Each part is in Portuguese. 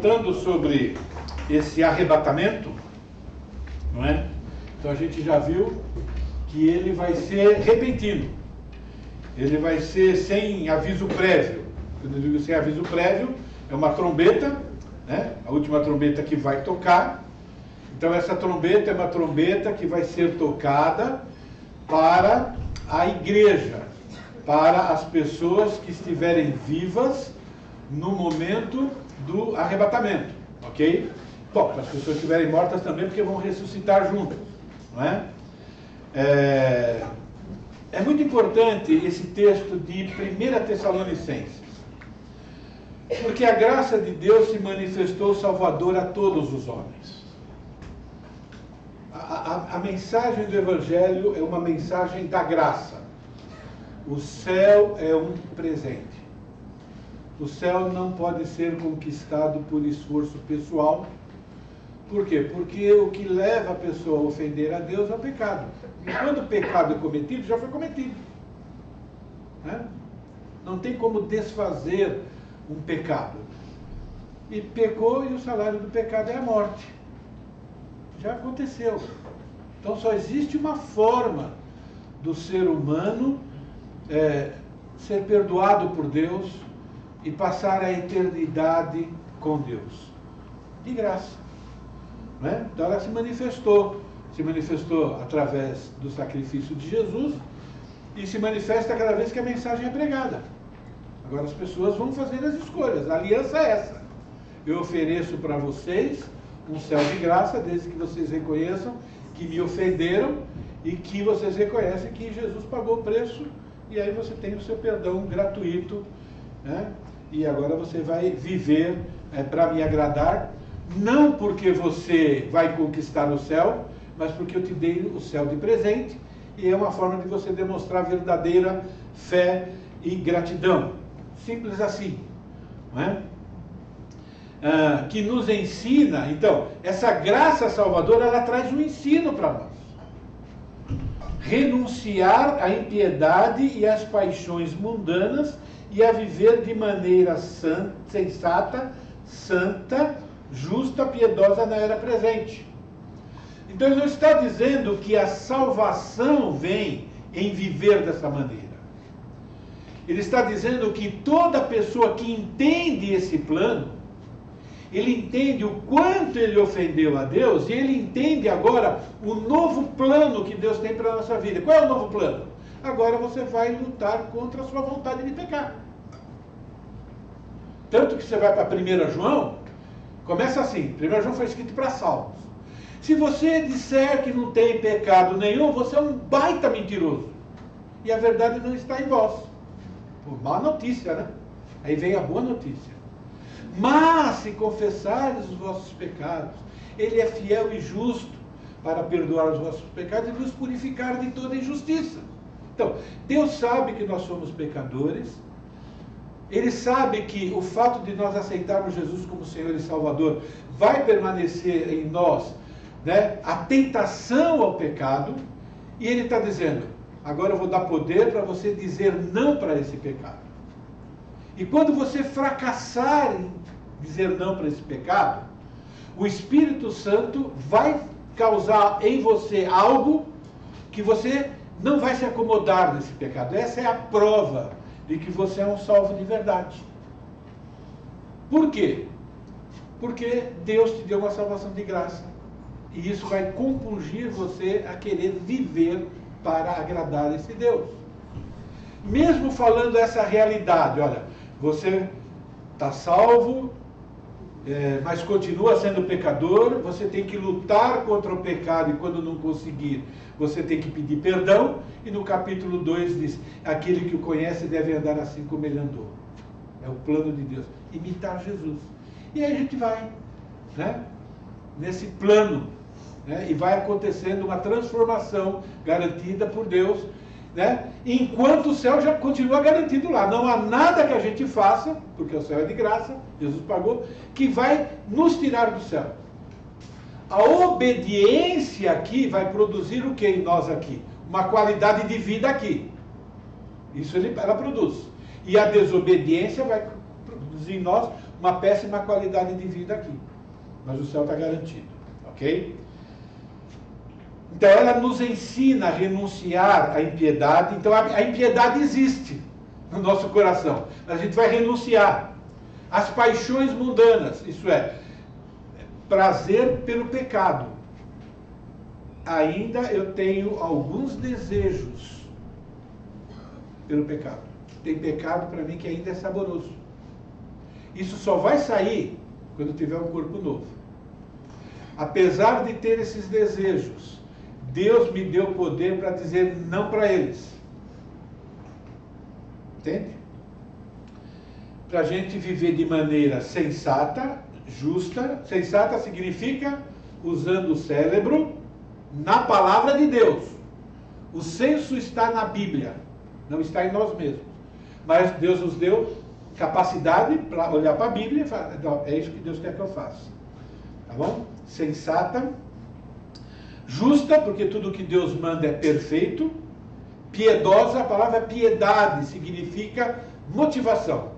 Tratando sobre esse arrebatamento, não é? Então a gente já viu que ele vai ser repentino. Ele vai ser sem aviso prévio. Quando eu digo sem aviso prévio, é uma trombeta, né? A última trombeta que vai tocar. Então essa trombeta é uma trombeta que vai ser tocada para a igreja, para as pessoas que estiverem vivas no momento do arrebatamento, ok? Bom, para as pessoas que estiverem mortas também, porque vão ressuscitar juntas, não é? É muito importante esse texto de 1 Tessalonicenses, porque a graça de Deus se manifestou salvadora a todos os homens. A mensagem do Evangelho é uma mensagem da graça. O céu é um presente. O céu não pode ser conquistado por esforço pessoal. Por quê? Porque o que leva a pessoa a ofender a Deus é o pecado. E quando o pecado é cometido, já foi cometido. Né? Não tem como desfazer um pecado. E pecou e o salário do pecado é a morte. Já aconteceu. Então só existe uma forma do ser humano ser perdoado por Deus e passar a eternidade com Deus. De graça. Né? Então ela se manifestou através do sacrifício de Jesus e se manifesta cada vez que a mensagem é pregada. Agora as pessoas vão fazer as escolhas. A aliança é essa. Eu ofereço para vocês um céu de graça, desde que vocês reconheçam que me ofenderam e que vocês reconhecem que Jesus pagou o preço, e aí você tem o seu perdão gratuito, né? E agora você vai viver para me agradar, não porque você vai conquistar o céu, mas porque eu te dei o céu de presente, e é uma forma de você demonstrar verdadeira fé e gratidão. Simples assim, não é? Que nos ensina, então, essa graça salvadora, ela traz um ensino para nós. Renunciar à impiedade e às paixões mundanas e a viver de maneira sensata, santa, justa, piedosa na era presente. Então ele não está dizendo que a salvação vem em viver dessa maneira. Ele está dizendo que toda pessoa que entende esse plano, ele entende o quanto ele ofendeu a Deus e ele entende agora o novo plano que Deus tem para a nossa vida. Qual é o novo plano? Agora você vai lutar contra a sua vontade de pecar. Tanto que você vai para 1 João, começa assim, 1 João foi escrito para salvos. Se você disser que não tem pecado nenhum, você é um baita mentiroso. E a verdade não está em vós. Pô, má notícia, né? Aí vem a boa notícia. Mas se confessares os vossos pecados, Ele é fiel e justo para perdoar os vossos pecados e nos purificar de toda injustiça. Então, Deus sabe que nós somos pecadores. Ele sabe que o fato de nós aceitarmos Jesus como Senhor e Salvador vai permanecer em nós, né, a tentação ao pecado. E Ele está dizendo, agora eu vou dar poder para você dizer não para esse pecado. E quando você fracassar em dizer não para esse pecado, o Espírito Santo vai causar em você algo que você não vai se acomodar nesse pecado. Essa é a prova de que você é um salvo de verdade. Por quê? Porque Deus te deu uma salvação de graça. E isso vai compungir você a querer viver para agradar esse Deus. Mesmo falando essa realidade, olha, você está salvo, mas continua sendo pecador, você tem que lutar contra o pecado e quando não conseguir, você tem que pedir perdão. E no capítulo 2 diz, aquele que o conhece deve andar assim como ele andou. É o plano de Deus, imitar Jesus. E aí a gente vai, né, nesse plano, né, e vai acontecendo uma transformação garantida por Deus, né? Enquanto o céu já continua garantido lá. Não há nada que a gente faça, porque o céu é de graça, Jesus pagou, que vai nos tirar do céu. A obediência aqui vai produzir o que em nós aqui? Uma qualidade de vida aqui. Isso ela produz. E a desobediência vai produzir em nós uma péssima qualidade de vida aqui. Mas o céu está garantido, ok? Então ela nos ensina a renunciar à impiedade. Então a impiedade existe no nosso coração, mas a gente vai renunciar às paixões mundanas, isso é, prazer pelo pecado. Ainda eu tenho alguns desejos pelo pecado. Tem pecado para mim que ainda é saboroso. Isso só vai sair quando tiver um corpo novo. Apesar de ter esses desejos, Deus me deu poder para dizer não para eles. Entende? Para a gente viver de maneira sensata, justa. Sensata significa usando o cérebro na palavra de Deus. O senso está na Bíblia, não está em nós mesmos. Mas Deus nos deu capacidade para olhar para a Bíblia e falar, não, é isso que Deus quer que eu faça. Tá bom? Sensata. Justa, porque tudo que Deus manda é perfeito. Piedosa, a palavra piedade significa motivação.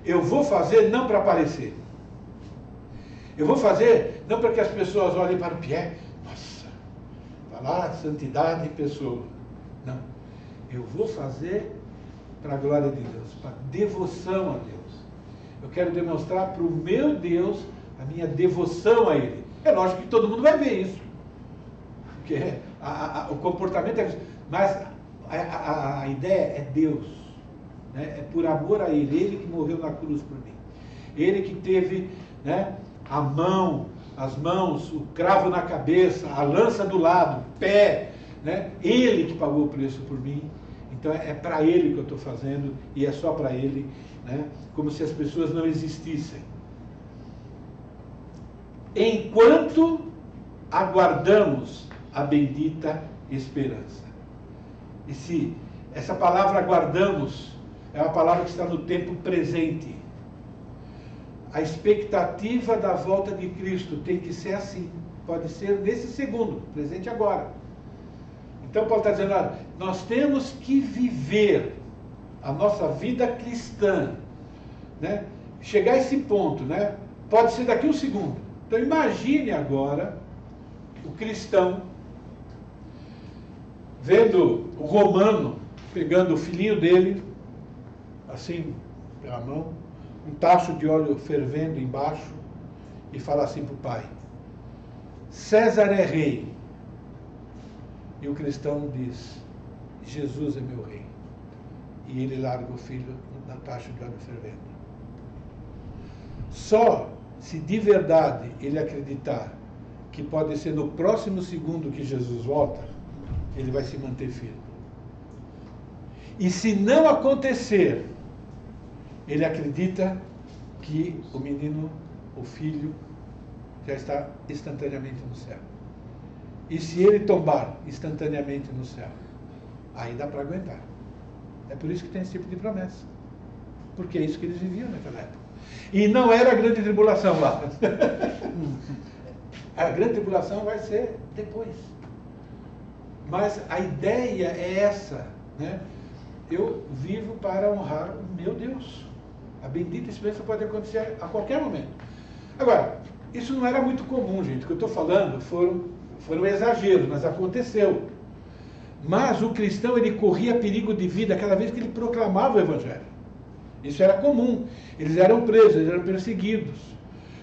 Eu vou fazer não para aparecer. Eu vou fazer não para que as pessoas olhem para o Pierre. Nossa, está lá santidade em pessoa. Não. Eu vou fazer para a glória de Deus, para devoção a Deus. Eu quero demonstrar para o meu Deus a minha devoção a Ele. É lógico que todo mundo vai ver isso. Porque o comportamento é... Mas a ideia é Deus. Né? É por amor a Ele. Ele que morreu na cruz por mim. Ele que teve, né, a mão, as mãos, o cravo na cabeça, a lança do lado, o pé. Né? Ele que pagou o preço por mim. Então é para Ele que eu estou fazendo. E é só para Ele. Né? Como se as pessoas não existissem. Enquanto aguardamos a bendita esperança. E se essa palavra aguardamos é uma palavra que está no tempo presente. A expectativa da volta de Cristo tem que ser assim. Pode ser nesse segundo, presente agora. Então Paulo está dizendo, olha, nós temos que viver a nossa vida cristã, né? Chegar a esse ponto, né? Pode ser daqui um segundo. Então imagine agora o cristão vendo o romano pegando o filhinho dele, assim, pela mão, um tacho de óleo fervendo embaixo, e fala assim para o pai, César é rei. E o cristão diz, Jesus é meu rei. E ele larga o filho na taxa de óleo fervendo. Só se de verdade ele acreditar que pode ser no próximo segundo que Jesus volta, ele vai se manter firme. E se não acontecer, ele acredita que o menino, o filho, já está instantaneamente no céu. E se ele tombar instantaneamente no céu, aí dá para aguentar. É por isso que tem esse tipo de promessa. Porque é isso que eles viviam naquela época. E não era a grande tribulação lá. A grande tribulação vai ser depois. Mas a ideia é essa, né? Eu vivo para honrar o meu Deus. A bendita esperança pode acontecer a qualquer momento. Agora, isso não era muito comum, gente. O que eu estou falando foram exageros, mas aconteceu. Mas o cristão, ele corria perigo de vida cada vez que ele proclamava o Evangelho. Isso era comum. Eles eram presos, eles eram perseguidos.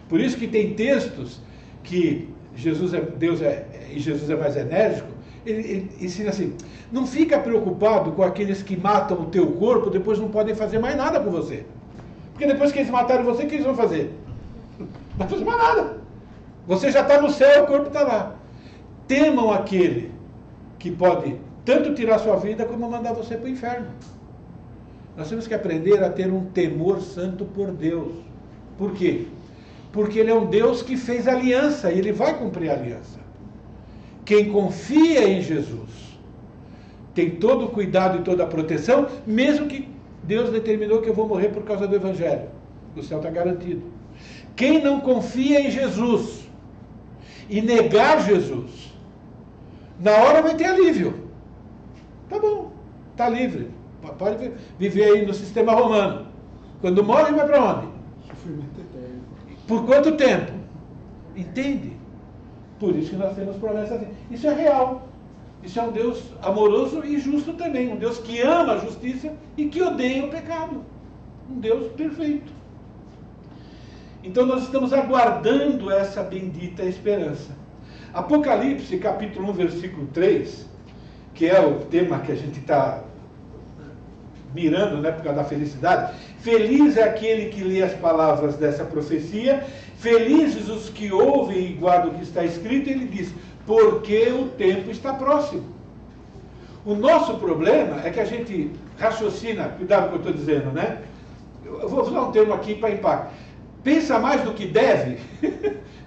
Por isso que tem textos que Jesus e Jesus é mais enérgico. Ele ensina assim, não fica preocupado com aqueles que matam o teu corpo, depois não podem fazer mais nada com você. Porque depois que eles mataram você, o que eles vão fazer? Não vai fazer mais nada. Você já está no céu, o corpo está lá. Temam aquele que pode tanto tirar sua vida como mandar você para o inferno. Nós temos que aprender a ter um temor santo por Deus. Por quê? Porque Ele é um Deus que fez aliança e Ele vai cumprir a aliança. Quem confia em Jesus tem todo o cuidado e toda a proteção, mesmo que Deus determinou que eu vou morrer por causa do Evangelho. O céu está garantido. Quem não confia em Jesus e negar Jesus, na hora vai ter alívio. Tá bom, tá livre. Pode viver aí no sistema romano. Quando morre, vai para onde? Sofrimento eterno. Por quanto tempo? Entende? Por isso que nós temos promessas assim. Isso é real. Isso é um Deus amoroso e justo também. Um Deus que ama a justiça e que odeia o pecado. Um Deus perfeito. Então nós estamos aguardando essa bendita esperança. Apocalipse, capítulo 1, versículo 3, que é o tema que a gente está mirando, né, por causa da felicidade. Feliz é aquele que lê as palavras dessa profecia, felizes os que ouvem e guardam o que está escrito. Ele diz, porque o tempo está próximo. O nosso problema é que a gente raciocina, cuidado com o que eu estou dizendo, né? Eu vou usar um termo aqui para impacto. Pensa mais do que deve,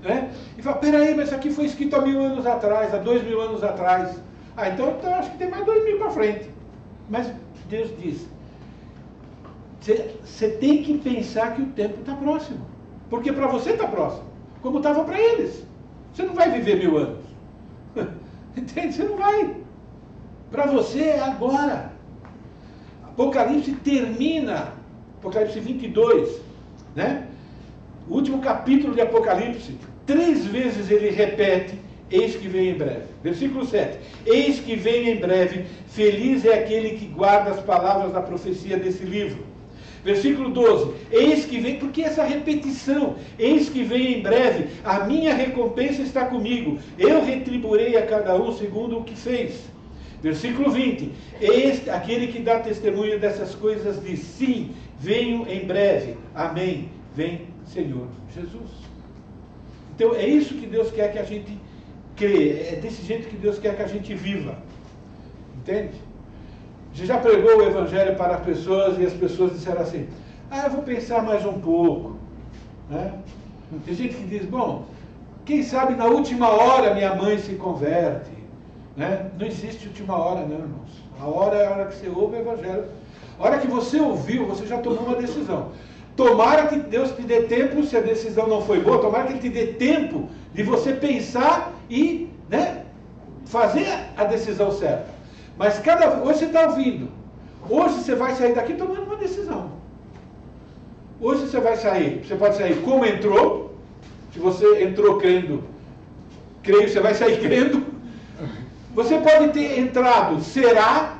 né? E fala, peraí, mas isso aqui foi escrito há 1000 anos atrás, há 2000 anos atrás. Então acho que tem mais 2000 para frente. Mas Deus diz, você tem que pensar que o tempo está próximo. Porque para você está próximo, como estava para eles. Você não vai viver 1000 anos. Entende? Você não vai. Para você é agora. Apocalipse termina, Apocalipse 22, né? O último capítulo de Apocalipse, 3 vezes ele repete, eis que vem em breve. Versículo 7, eis que vem em breve, feliz é aquele que guarda as palavras da profecia desse livro. Versículo 12, eis que vem, porque essa repetição, eis que vem em breve, a minha recompensa está comigo, eu retribuirei a cada um segundo o que fez. Versículo 20, eis aquele que dá testemunho dessas coisas diz, sim, venho em breve, amém, vem Senhor Jesus. Então é isso que Deus quer que a gente crê, é desse jeito que Deus quer que a gente viva. Entende? Você já pregou o Evangelho para as pessoas e as pessoas disseram assim, eu vou pensar mais um pouco, né? Tem gente que diz, bom, quem sabe na última hora minha mãe se converte, né? Não existe última hora não, irmãos. A hora é a hora que você ouve o Evangelho. A hora que você ouviu, você já tomou uma decisão. Tomara que Deus te dê tempo, se a decisão não foi boa, tomara que Ele te dê tempo de você pensar e, né, fazer a decisão certa. Mas hoje você está ouvindo. Hoje você vai sair daqui tomando uma decisão. Hoje você vai sair, você pode sair como entrou. Se você entrou crendo, creio, você vai sair crendo. Você pode ter entrado, será,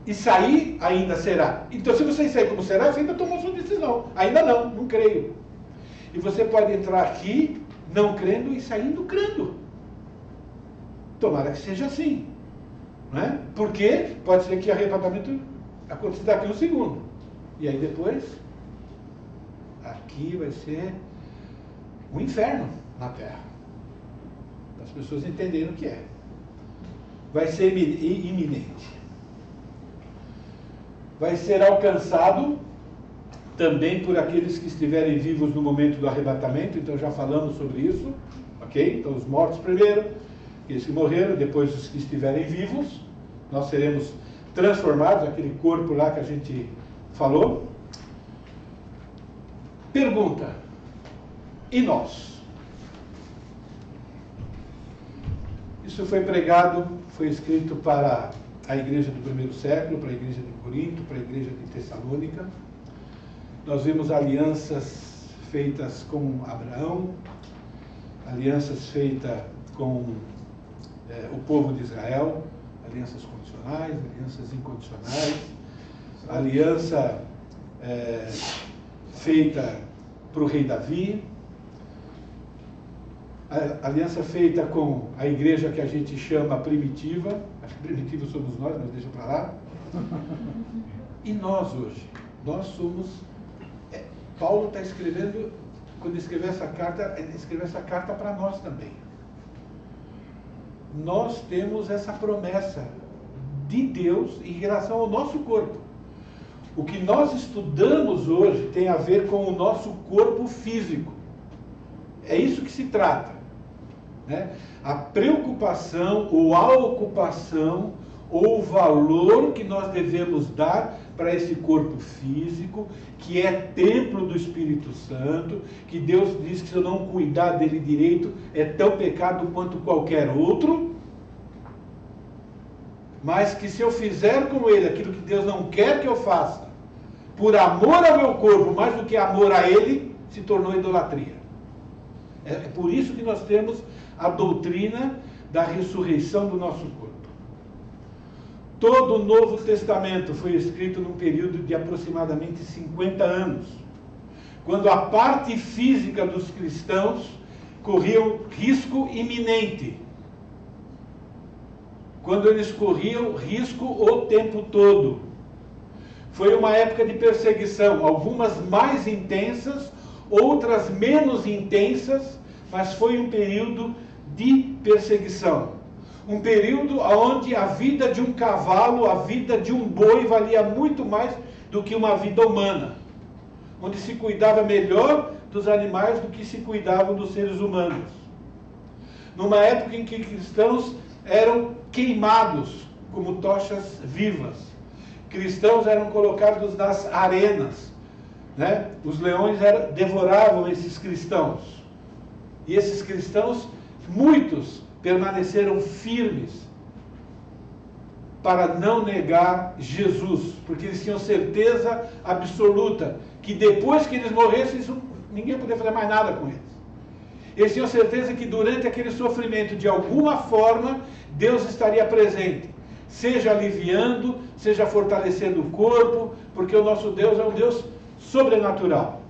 e sair, ainda será. Então, se você sair como será, você ainda tomou sua decisão. Ainda não creio. E você pode entrar aqui, não crendo, e saindo crendo. Tomara que seja assim. Não é? Porque pode ser que arrebatamento aconteça daqui um segundo. E aí depois, aqui vai ser um inferno na Terra. Para as pessoas entenderem o que é. Vai ser iminente. Vai ser alcançado também por aqueles que estiverem vivos no momento do arrebatamento. Então já falamos sobre isso, ok? Então os mortos primeiro, aqueles que morreram, depois os que estiverem vivos, nós seremos transformados, aquele corpo lá que a gente falou. Pergunta, e nós? Isso foi pregado, foi escrito para a igreja do primeiro século, para a igreja de Corinto, para a igreja de Tessalônica. Nós vimos alianças feitas com Abraão, alianças feitas com o povo de Israel, alianças condicionais, alianças incondicionais, aliança feita para o rei Davi, aliança feita com a igreja que a gente chama primitiva, acho que primitiva somos nós, mas deixa para lá. E nós hoje, nós somos, Paulo está escrevendo, quando escreveu essa carta, ele escreveu essa carta para nós também. Nós temos essa promessa de Deus em relação ao nosso corpo. O que nós estudamos hoje tem a ver com o nosso corpo físico. É isso que se trata, né? A preocupação ou a ocupação ou o valor que nós devemos dar para esse corpo físico, que é templo do Espírito Santo, que Deus diz que se eu não cuidar dele direito, é tão pecado quanto qualquer outro, mas que se eu fizer com ele aquilo que Deus não quer que eu faça, por amor ao meu corpo, mais do que amor a ele, se tornou idolatria. É por isso que nós temos a doutrina da ressurreição do nosso corpo. Todo o Novo Testamento foi escrito num período de aproximadamente 50 anos, quando a parte física dos cristãos corria risco iminente, quando eles corriam risco o tempo todo. Foi uma época de perseguição, algumas mais intensas, outras menos intensas, mas foi um período de perseguição. Um período onde a vida de um cavalo, a vida de um boi valia muito mais do que uma vida humana. Onde se cuidava melhor dos animais do que se cuidavam dos seres humanos. Numa época em que cristãos eram queimados como tochas vivas. Cristãos eram colocados nas arenas, né? Os leões devoravam esses cristãos. E esses cristãos, muitos, permaneceram firmes para não negar Jesus, porque eles tinham certeza absoluta que depois que eles morressem, ninguém poderia fazer mais nada com eles. Eles tinham certeza que durante aquele sofrimento, de alguma forma, Deus estaria presente, seja aliviando, seja fortalecendo o corpo, porque o nosso Deus é um Deus sobrenatural.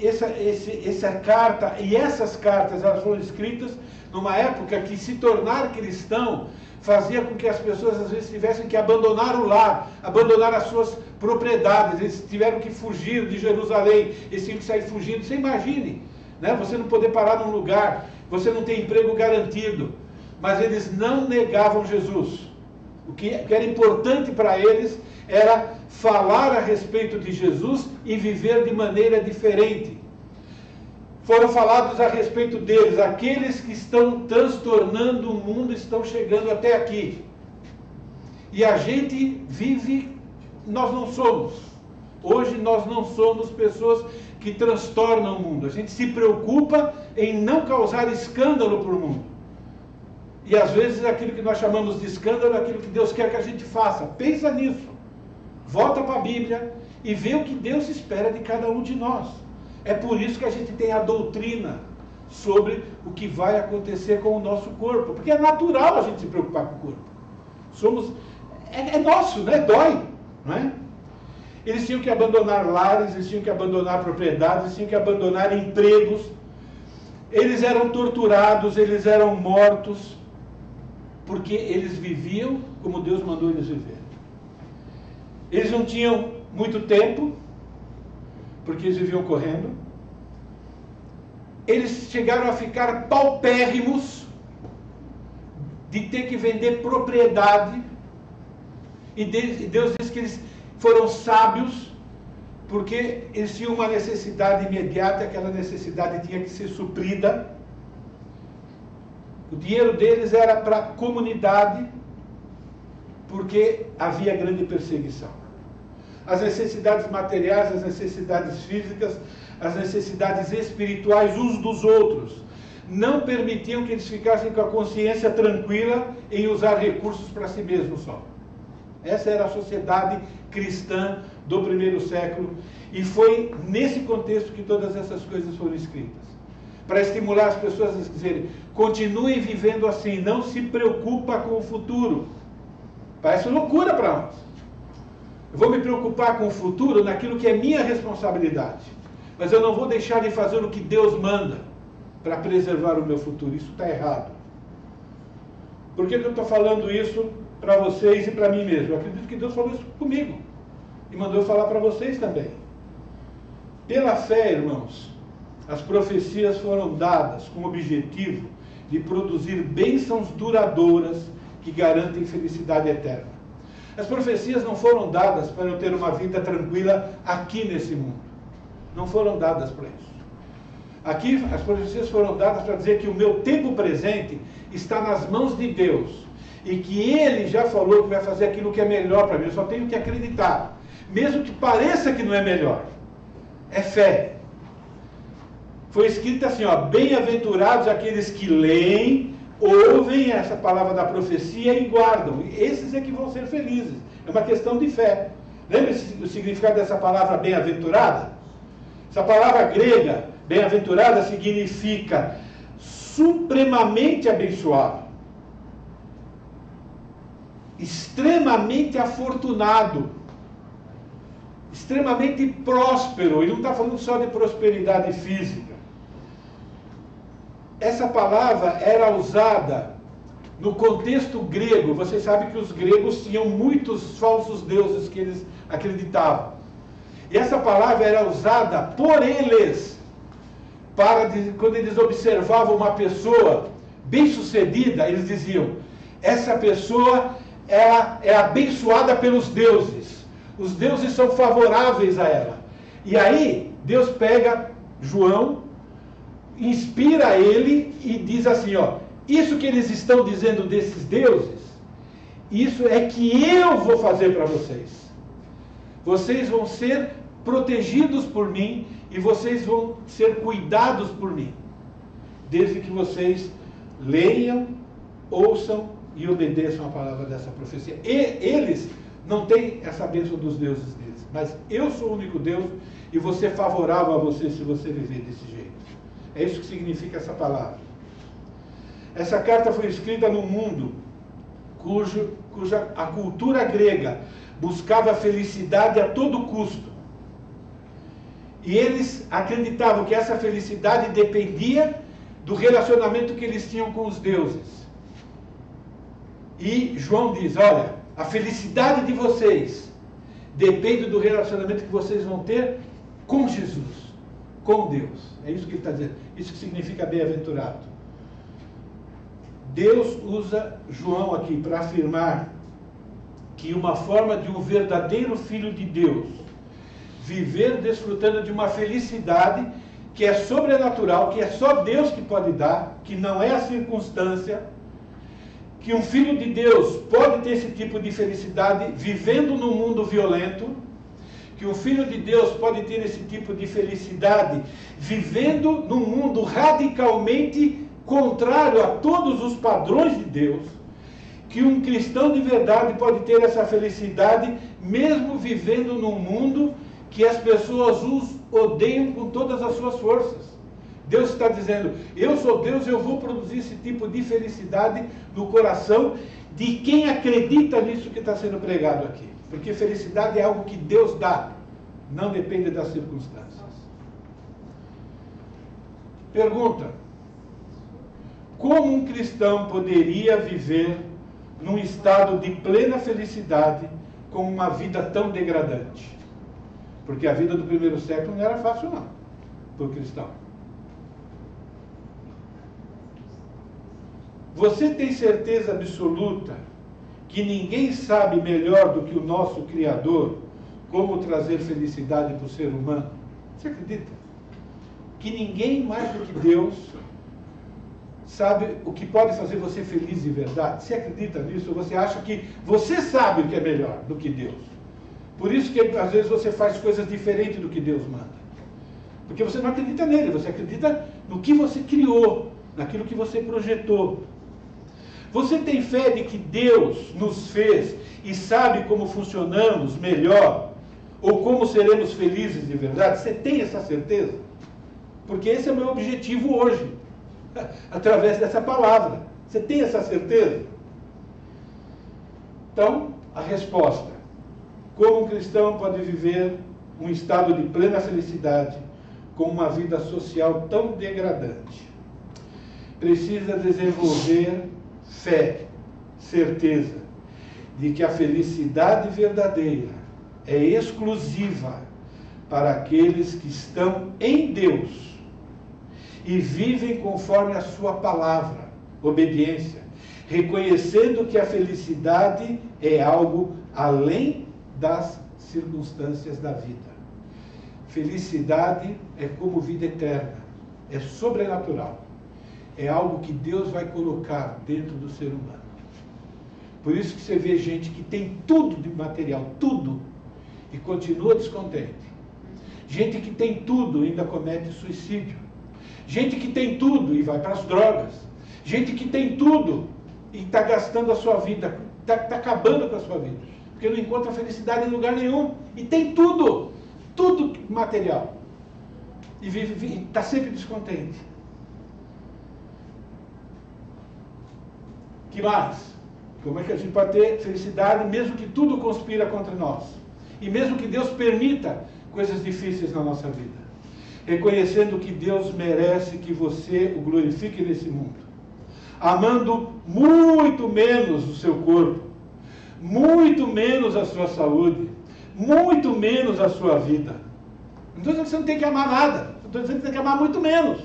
Essa carta e essas cartas, elas foram escritas numa época que se tornar cristão fazia com que as pessoas às vezes tivessem que abandonar o lar, abandonar as suas propriedades. Eles tiveram que fugir de Jerusalém, eles tinham que sair fugindo. Você imagine, né? Você não poder parar num lugar, você não tem emprego garantido, mas eles não negavam Jesus. O que era importante para eles era falar a respeito de Jesus e viver de maneira diferente. Foram falados a respeito deles, aqueles que estão transtornando o mundo, estão chegando até aqui. E a gente vive, nós não somos. Hoje nós não somos pessoas que transtornam o mundo. A gente se preocupa em não causar escândalo para o mundo. E às vezes aquilo que nós chamamos de escândalo é aquilo que Deus quer que a gente faça. Pensa nisso. Volta para a Bíblia e vê o que Deus espera de cada um de nós. É por isso que a gente tem a doutrina sobre o que vai acontecer com o nosso corpo. Porque é natural a gente se preocupar com o corpo. É nosso, né? Dói, não é? Eles tinham que abandonar lares, eles tinham que abandonar propriedades, eles tinham que abandonar empregos. Eles eram torturados, eles eram mortos, porque eles viviam como Deus mandou eles viver. Eles não tinham muito tempo, porque eles viviam correndo. Eles chegaram a ficar paupérrimos de ter que vender propriedade. E Deus diz que eles foram sábios, porque eles tinham uma necessidade imediata, aquela necessidade tinha que ser suprida. O dinheiro deles era para a comunidade, porque havia grande perseguição. As necessidades materiais, as necessidades físicas, as necessidades espirituais uns dos outros não permitiam que eles ficassem com a consciência tranquila em usar recursos para si mesmos só. Essa era a sociedade cristã do primeiro século, e foi nesse contexto que todas essas coisas foram escritas. Para estimular as pessoas a dizerem, continuem vivendo assim, não se preocupa com o futuro. Parece loucura para nós. Eu vou me preocupar com o futuro naquilo que é minha responsabilidade. Mas eu não vou deixar de fazer o que Deus manda para preservar o meu futuro. Isso está errado. Por que eu estou falando isso para vocês e para mim mesmo? Eu acredito que Deus falou isso comigo. E mandou eu falar para vocês também. Pela fé, irmãos, as profecias foram dadas com o objetivo de produzir bênçãos duradouras que garantem felicidade eterna. As profecias não foram dadas para eu ter uma vida tranquila aqui nesse mundo. Não foram dadas para isso. Aqui as profecias foram dadas para dizer que o meu tempo presente está nas mãos de Deus. E que Ele já falou que vai fazer aquilo que é melhor para mim. Eu só tenho que acreditar. Mesmo que pareça que não é melhor. É fé. Foi escrito assim, ó, bem-aventurados aqueles que leem, ouvem essa palavra da profecia e guardam. Esses é que vão ser felizes. É uma questão de fé. Lembra o significado dessa palavra bem-aventurada? Essa palavra grega, bem-aventurada, significa supremamente abençoado, extremamente afortunado, extremamente próspero. Ele não está falando só de prosperidade física. Essa palavra era usada no contexto grego. Vocês sabem que os gregos tinham muitos falsos deuses que eles acreditavam. E essa palavra era usada por eles para, quando eles observavam uma pessoa bem-sucedida, eles diziam: essa pessoa ela é abençoada pelos deuses. Os deuses são favoráveis a ela. E aí, Deus pega João, inspira ele e diz assim, ó: isso que eles estão dizendo desses deuses, isso é que eu vou fazer para vocês. Vocês vão ser protegidos por mim e vocês vão ser cuidados por mim, desde que vocês leiam, ouçam e obedeçam a palavra dessa profecia. E eles não têm essa bênção dos deuses deles, mas eu sou o único Deus e vou ser favorável a você se você viver desse jeito. É isso que significa essa palavra. Essa carta foi escrita num mundo cuja a cultura grega buscava a felicidade a todo custo. E eles acreditavam que essa felicidade dependia do relacionamento que eles tinham com os deuses. E João diz: olha, a felicidade de vocês depende do relacionamento que vocês vão ter com Jesus, com Deus. É isso que ele está dizendo. Isso que significa bem-aventurado. Deus usa João aqui para afirmar que uma forma de um verdadeiro filho de Deus viver desfrutando de uma felicidade que é sobrenatural, que é só Deus que pode dar, que não é a circunstância, que um filho de Deus pode ter esse tipo de felicidade vivendo num mundo violento, que um filho de Deus pode ter esse tipo de felicidade vivendo num mundo radicalmente contrário a todos os padrões de Deus, que um cristão de verdade pode ter essa felicidade mesmo vivendo num mundo que as pessoas os odeiam com todas as suas forças. Deus está dizendo: eu sou Deus, eu vou produzir esse tipo de felicidade no coração de quem acredita nisso que está sendo pregado aqui. Porque felicidade é algo que Deus dá, não depende das circunstâncias. Pergunta: como um cristão poderia viver num estado de plena felicidade com uma vida tão degradante? Porque a vida do primeiro século não era fácil não, para o cristão. Você tem certeza absoluta que ninguém sabe melhor do que o nosso Criador como trazer felicidade para o ser humano? Você acredita? Que ninguém mais do que Deus sabe o que pode fazer você feliz de verdade? Você acredita nisso? Ou você acha que você sabe o que é melhor do que Deus? Por isso que às vezes você faz coisas diferentes do que Deus manda. Porque você não acredita nele, você acredita no que você criou, naquilo que você projetou. Você tem fé de que Deus nos fez e sabe como funcionamos melhor, ou como seremos felizes de verdade? Você tem essa certeza? Porque esse é o meu objetivo hoje, através dessa palavra. Você tem essa certeza? Então, a resposta: como um cristão pode viver um estado de plena felicidade com uma vida social tão degradante? Precisa desenvolver fé, certeza de que a felicidade verdadeira é exclusiva para aqueles que estão em Deus e vivem conforme a sua palavra, obediência, reconhecendo que a felicidade é algo além das circunstâncias da vida. Felicidade é como vida eterna, é sobrenatural, é algo que Deus vai colocar dentro do ser humano. Por isso que você vê gente que tem tudo de material, tudo, e continua descontente. Gente que tem tudo e ainda comete suicídio. Gente que tem tudo e vai para as drogas. Gente que tem tudo e está gastando a sua vida, está acabando com a sua vida, porque não encontra felicidade em lugar nenhum. E tem tudo, tudo material. e está sempre descontente. Que mais? Como é que a gente pode ter felicidade mesmo que tudo conspira contra nós? E mesmo que Deus permita coisas difíceis na nossa vida? Reconhecendo que Deus merece que você o glorifique nesse mundo. Amando muito menos o seu corpo, muito menos a sua saúde, muito menos a sua vida. Não estou dizendo que você não tem que amar nada, estou dizendo que você tem que amar muito menos.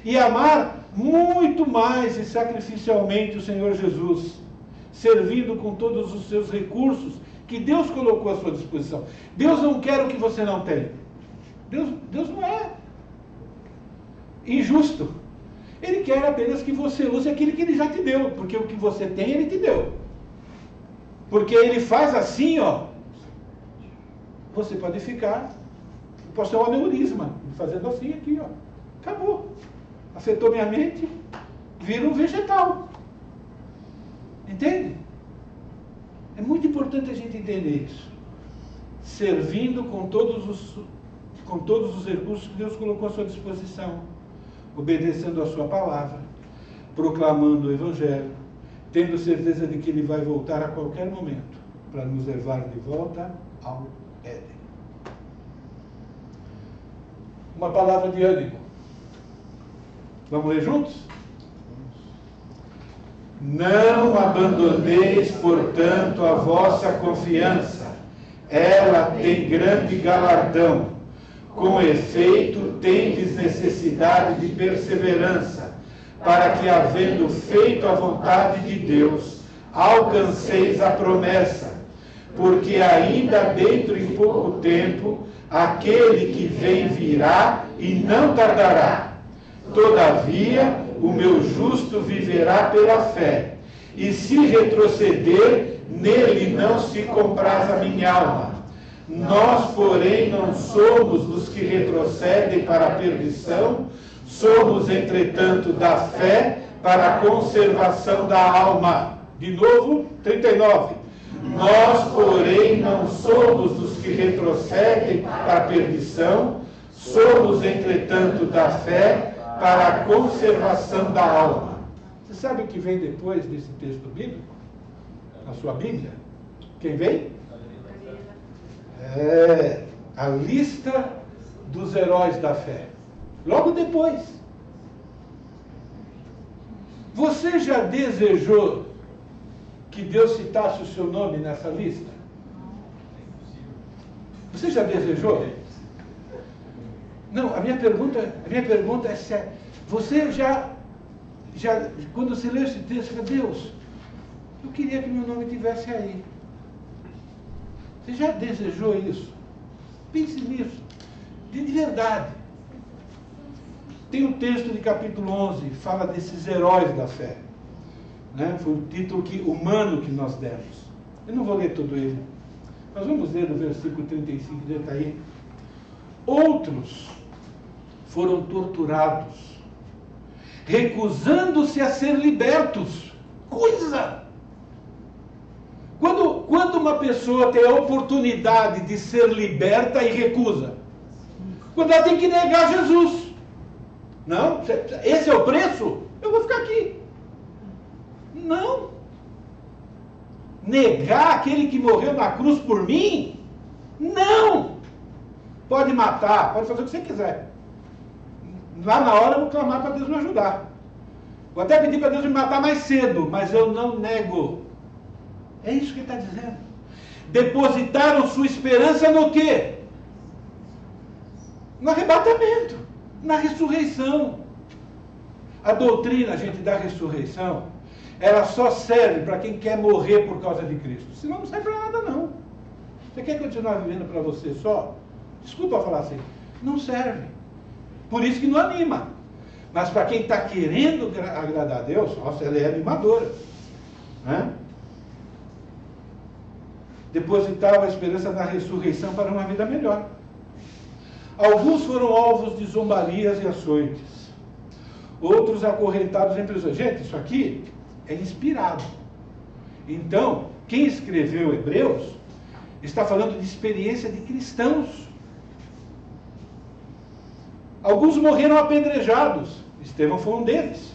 E amar muito mais e sacrificialmente o Senhor Jesus, servindo com todos os seus recursos que Deus colocou à sua disposição. Deus não quer o que você não tem. Deus não é injusto. Ele quer apenas que você use aquilo que Ele já te deu, porque o que você tem, Ele te deu. Porque Ele faz assim, ó, você pode ficar, pode ser um aneurisma, fazendo assim aqui, ó, acabou. Afetou minha mente, vira um vegetal. Entende? É muito importante a gente entender isso. Servindo com todos os recursos que Deus colocou à sua disposição, obedecendo a sua palavra, proclamando o Evangelho, tendo certeza de que Ele vai voltar a qualquer momento para nos levar de volta ao Éden. Uma palavra de ânimo. Vamos ler juntos? Não abandoneis, portanto, a vossa confiança. Ela tem grande galardão. Com efeito, tendes necessidade de perseverança, para que, havendo feito a vontade de Deus, alcanceis a promessa. Porque ainda dentro em pouco tempo, aquele que vem virá e não tardará. Todavia, o meu justo viverá pela fé, e se retroceder, nele não se compraz a minha alma. Nós, porém, não somos dos que retrocedem para a perdição, somos, entretanto, da fé para a conservação da alma. De novo, 39. Nós, porém, não somos dos que retrocedem para a perdição, somos, entretanto, da fé para a conservação da alma. Você sabe o que vem depois desse texto bíblico? Na sua Bíblia? Quem vem? A lista dos heróis da fé. Logo depois. Você já desejou que Deus citasse o seu nome nessa lista? Você já desejou? Não, a minha pergunta é séria. Você já quando você lê esse texto, você fala, Deus, eu queria que meu nome estivesse aí. Você já desejou isso? Pense nisso, de verdade. Tem um texto de capítulo 11, fala desses heróis da fé. Né? Foi o título humano que nós demos. Eu não vou ler todo ele. Nós vamos ler no versículo 35, dele está aí. Outros foram torturados, recusando-se a ser libertos. Coisa! Quando uma pessoa tem a oportunidade de ser liberta e recusa? Quando ela tem que negar Jesus. Não, esse é o preço? Eu vou ficar aqui. Não. Negar aquele que morreu na cruz por mim? Não. Pode matar, pode fazer o que você quiser. Lá na hora eu vou clamar para Deus me ajudar. Vou até pedir para Deus me matar mais cedo, mas eu não nego. É isso que ele está dizendo. Depositaram sua esperança no quê? No arrebatamento, na ressurreição. A doutrina, gente, da ressurreição, ela só serve para quem quer morrer por causa de Cristo. Senão não serve para nada, não. Você quer continuar vivendo para você só? Desculpa falar assim. Não serve. Por isso que não anima. Mas para quem está querendo agradar a Deus, nossa, ela é animadora. Né? Depositava a esperança na ressurreição para uma vida melhor. Alguns foram alvos de zombarias e açoites. Outros acorrentados em prisões. Gente, isso aqui é inspirado. Então, quem escreveu Alguns morreram apedrejados. Estevão foi um deles.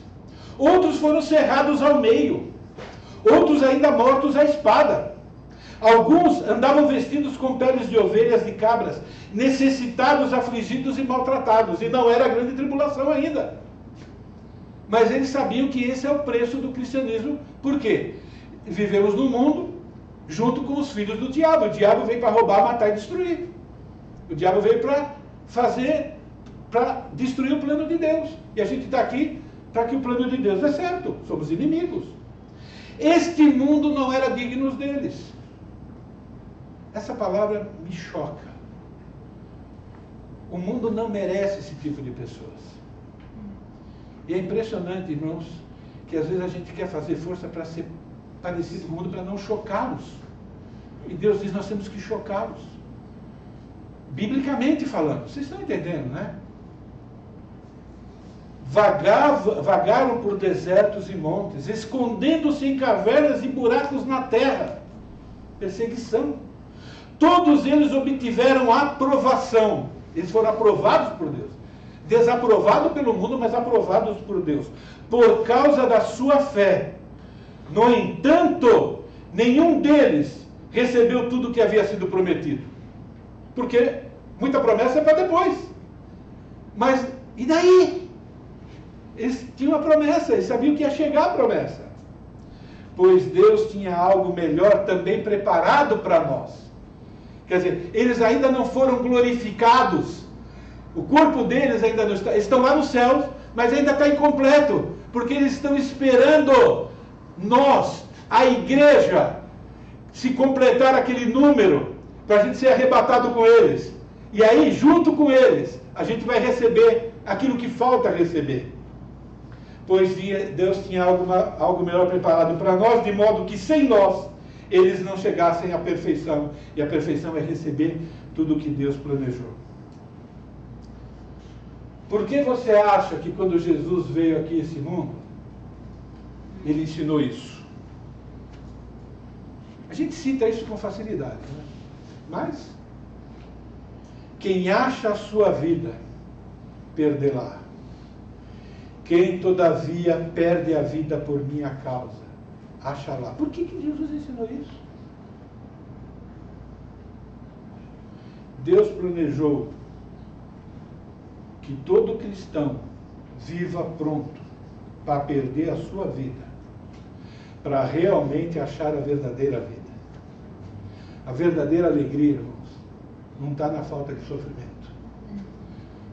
Outros foram cerrados ao meio. Outros ainda mortos à espada. Alguns andavam vestidos com peles de ovelhas e cabras, necessitados, afligidos e maltratados. E não era grande tribulação ainda. Mas eles sabiam que esse é o preço do cristianismo. Por quê? Vivemos num mundo junto com os filhos do diabo. O diabo veio para roubar, matar e destruir. O diabo veio para destruir o plano de Deus. E a gente está aqui para que o plano de Deus dê certo. Somos inimigos. Este mundo não era digno deles. Essa palavra me choca. O mundo não merece esse tipo de pessoas. E é impressionante, irmãos, que às vezes a gente quer fazer força para ser parecido com o mundo, para não chocá-los. E Deus diz, nós temos que chocá-los. Biblicamente falando. Vocês estão entendendo, né? Vagaram por desertos e montes, escondendo-se em cavernas e buracos na terra. Perseguição. Todos eles obtiveram aprovação. Eles foram aprovados por Deus. Desaprovados pelo mundo, mas aprovados por Deus. Por causa da sua fé. No entanto, nenhum deles recebeu tudo o que havia sido prometido. Porque muita promessa é para depois. Mas, e daí? Eles tinham a promessa, eles sabiam que ia chegar a promessa. Pois Deus tinha algo melhor também preparado para nós. Quer dizer, eles ainda não foram glorificados. O corpo deles ainda não está. Eles estão lá nos céus, mas ainda está incompleto. Porque eles estão esperando nós, a igreja, se completar aquele número, para a gente ser arrebatado com eles. E aí, junto com eles, a gente vai receber aquilo que falta receber. Pois Deus tinha algo melhor preparado para nós, de modo que sem nós, eles não chegassem à perfeição. E a perfeição é receber tudo o que Deus planejou. Por que você acha que quando Jesus veio aqui a esse mundo, ele ensinou isso? A gente cita isso com facilidade, né? Mas quem acha a sua vida, perdê-la. Quem todavia perde a vida por minha causa, acha lá. Por que Jesus ensinou isso? Deus planejou que todo cristão viva pronto para perder a sua vida, para realmente achar a verdadeira vida. A verdadeira alegria, irmãos, não está na falta de sofrimento.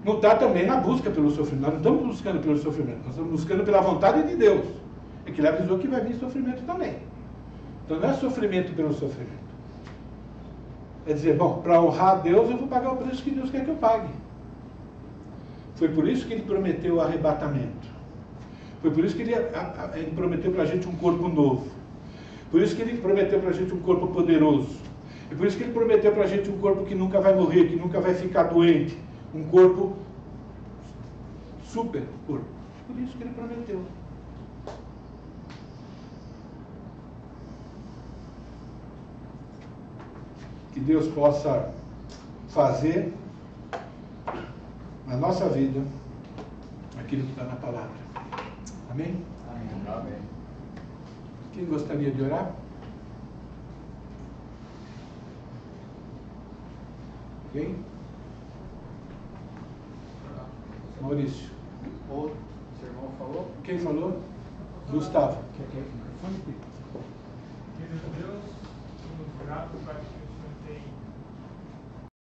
Não está também na busca pelo sofrimento. Nós não estamos buscando pelo sofrimento, nós estamos buscando pela vontade de Deus. É que ele avisou que vai vir sofrimento também. Então não é sofrimento pelo sofrimento. É dizer, bom, para honrar a Deus eu vou pagar o preço que Deus quer que eu pague. Foi por isso que ele prometeu o arrebatamento. Foi por isso que ele prometeu para a gente um corpo novo. Por isso que ele prometeu para a gente um corpo poderoso. E por isso que ele prometeu para a gente um corpo que nunca vai morrer, que nunca vai ficar doente. Um corpo super corpo. Por isso que ele prometeu. Que Deus possa fazer na nossa vida aquilo que está na palavra. Amém? Amém. Quem gostaria de orar? Quem? Maurício. O seu irmão falou? Quem falou? Gustavo. Querido Deus, somos gratos para que o Senhor tem